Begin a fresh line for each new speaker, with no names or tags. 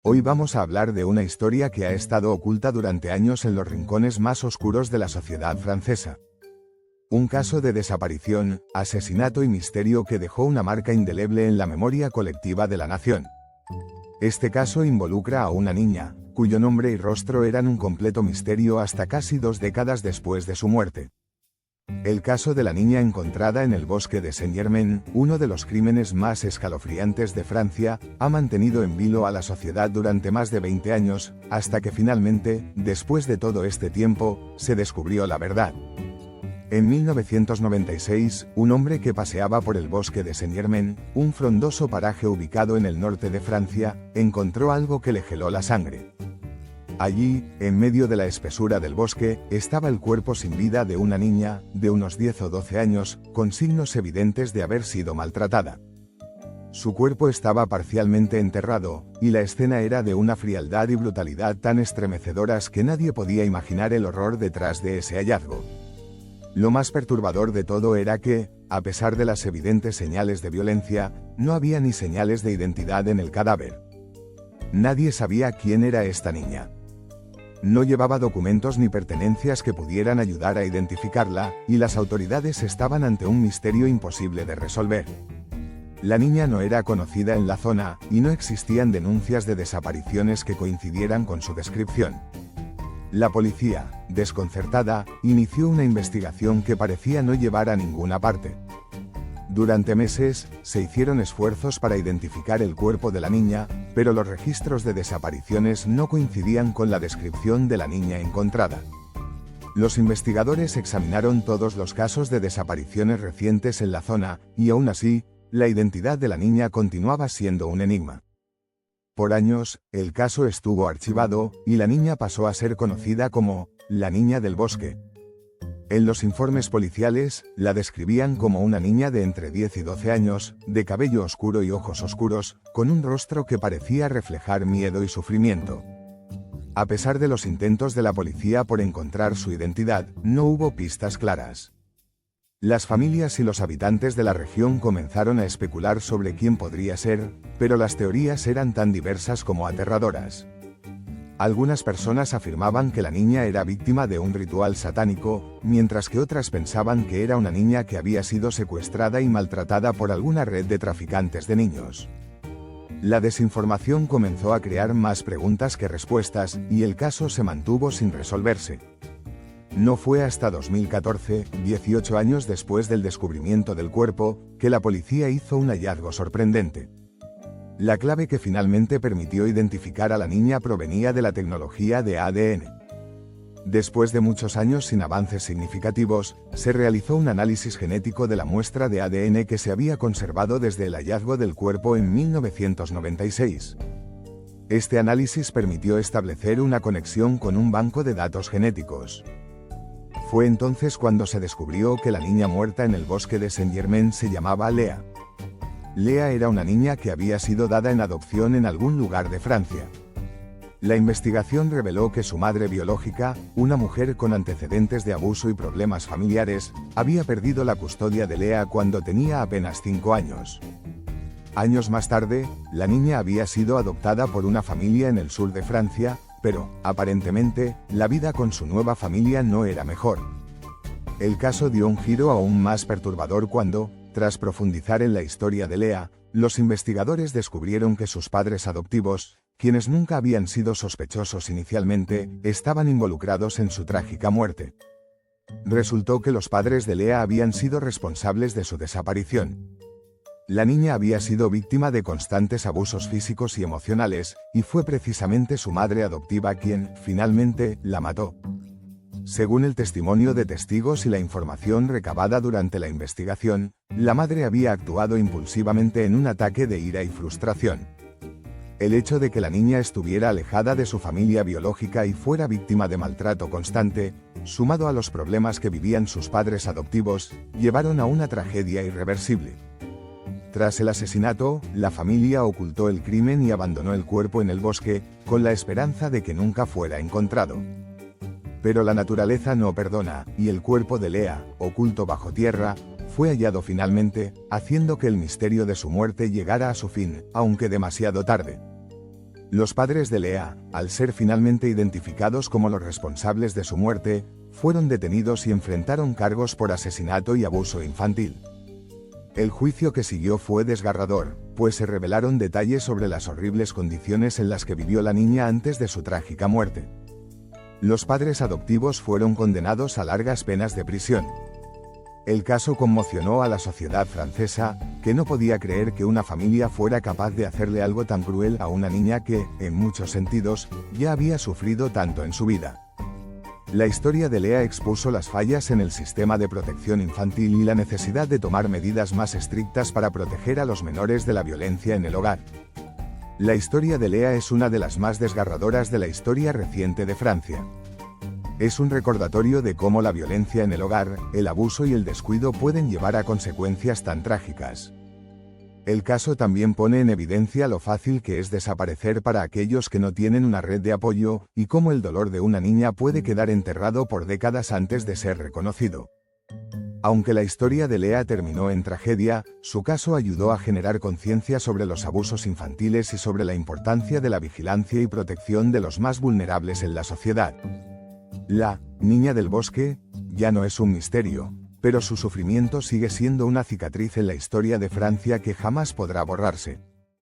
Hoy vamos a hablar de una historia que ha estado oculta durante años en los rincones más oscuros de la sociedad francesa. Un caso de desaparición, asesinato y misterio que dejó una marca indeleble en la memoria colectiva de la nación. Este caso involucra a una niña, cuyo nombre y rostro eran un completo misterio hasta casi 2 décadas después de su muerte. El caso de la niña encontrada en el bosque de Saint-Germain, uno de los crímenes más escalofriantes de Francia, ha mantenido en vilo a la sociedad durante más de 20 años, hasta que finalmente, después de todo este tiempo, se descubrió la verdad. En 1996, un hombre que paseaba por el bosque de Saint-Germain, un frondoso paraje ubicado en el norte de Francia, encontró algo que le heló la sangre. Allí, en medio de la espesura del bosque, estaba el cuerpo sin vida de una niña, de unos 10 o 12 años, con signos evidentes de haber sido maltratada. Su cuerpo estaba parcialmente enterrado, y la escena era de una frialdad y brutalidad tan estremecedoras que nadie podía imaginar el horror detrás de ese hallazgo. Lo más perturbador de todo era que, a pesar de las evidentes señales de violencia, no había ni señales de identidad en el cadáver. Nadie sabía quién era esta niña. No llevaba documentos ni pertenencias que pudieran ayudar a identificarla, y las autoridades estaban ante un misterio imposible de resolver. La niña no era conocida en la zona, y no existían denuncias de desapariciones que coincidieran con su descripción. La policía, desconcertada, inició una investigación que parecía no llevar a ninguna parte. Durante meses, se hicieron esfuerzos para identificar el cuerpo de la niña, pero los registros de desapariciones no coincidían con la descripción de la niña encontrada. Los investigadores examinaron todos los casos de desapariciones recientes en la zona, y aún así, la identidad de la niña continuaba siendo un enigma. Por años, el caso estuvo archivado, y la niña pasó a ser conocida como la niña del bosque. En los informes policiales, la describían como una niña de entre 10 y 12 años, de cabello oscuro y ojos oscuros, con un rostro que parecía reflejar miedo y sufrimiento. A pesar de los intentos de la policía por encontrar su identidad, no hubo pistas claras. Las familias y los habitantes de la región comenzaron a especular sobre quién podría ser, pero las teorías eran tan diversas como aterradoras. Algunas personas afirmaban que la niña era víctima de un ritual satánico, mientras que otras pensaban que era una niña que había sido secuestrada y maltratada por alguna red de traficantes de niños. La desinformación comenzó a crear más preguntas que respuestas, y el caso se mantuvo sin resolverse. No fue hasta 2014, 18 años después del descubrimiento del cuerpo, que la policía hizo un hallazgo sorprendente. La clave que finalmente permitió identificar a la niña provenía de la tecnología de ADN. Después de muchos años sin avances significativos, se realizó un análisis genético de la muestra de ADN que se había conservado desde el hallazgo del cuerpo en 1996. Este análisis permitió establecer una conexión con un banco de datos genéticos. Fue entonces cuando se descubrió que la niña muerta en el bosque de Saint-Germain se llamaba Lea. Lea era una niña que había sido dada en adopción en algún lugar de Francia. La investigación reveló que su madre biológica, una mujer con antecedentes de abuso y problemas familiares, había perdido la custodia de Lea cuando tenía apenas 5 años. Años más tarde, la niña había sido adoptada por una familia en el sur de Francia, pero, aparentemente, la vida con su nueva familia no era mejor. El caso dio un giro aún más perturbador cuando, tras profundizar en la historia de Lea, los investigadores descubrieron que sus padres adoptivos, quienes nunca habían sido sospechosos inicialmente, estaban involucrados en su trágica muerte. Resultó que los padres de Lea habían sido responsables de su desaparición. La niña había sido víctima de constantes abusos físicos y emocionales, y fue precisamente su madre adoptiva quien, finalmente, la mató. Según el testimonio de testigos y la información recabada durante la investigación, la madre había actuado impulsivamente en un ataque de ira y frustración. El hecho de que la niña estuviera alejada de su familia biológica y fuera víctima de maltrato constante, sumado a los problemas que vivían sus padres adoptivos, llevaron a una tragedia irreversible. Tras el asesinato, la familia ocultó el crimen y abandonó el cuerpo en el bosque, con la esperanza de que nunca fuera encontrado. Pero la naturaleza no perdona, y el cuerpo de Lea, oculto bajo tierra, fue hallado finalmente, haciendo que el misterio de su muerte llegara a su fin, aunque demasiado tarde. Los padres de Lea, al ser finalmente identificados como los responsables de su muerte, fueron detenidos y enfrentaron cargos por asesinato y abuso infantil. El juicio que siguió fue desgarrador, pues se revelaron detalles sobre las horribles condiciones en las que vivió la niña antes de su trágica muerte. Los padres adoptivos fueron condenados a largas penas de prisión. El caso conmocionó a la sociedad francesa, que no podía creer que una familia fuera capaz de hacerle algo tan cruel a una niña que, en muchos sentidos, ya había sufrido tanto en su vida. La historia de Lea expuso las fallas en el sistema de protección infantil y la necesidad de tomar medidas más estrictas para proteger a los menores de la violencia en el hogar. La historia de Lea es una de las más desgarradoras de la historia reciente de Francia. Es un recordatorio de cómo la violencia en el hogar, el abuso y el descuido pueden llevar a consecuencias tan trágicas. El caso también pone en evidencia lo fácil que es desaparecer para aquellos que no tienen una red de apoyo, y cómo el dolor de una niña puede quedar enterrado por décadas antes de ser reconocido. Aunque la historia de Lea terminó en tragedia, su caso ayudó a generar conciencia sobre los abusos infantiles y sobre la importancia de la vigilancia y protección de los más vulnerables en la sociedad. La niña del bosque ya no es un misterio, pero su sufrimiento sigue siendo una cicatriz en la historia de Francia que jamás podrá borrarse.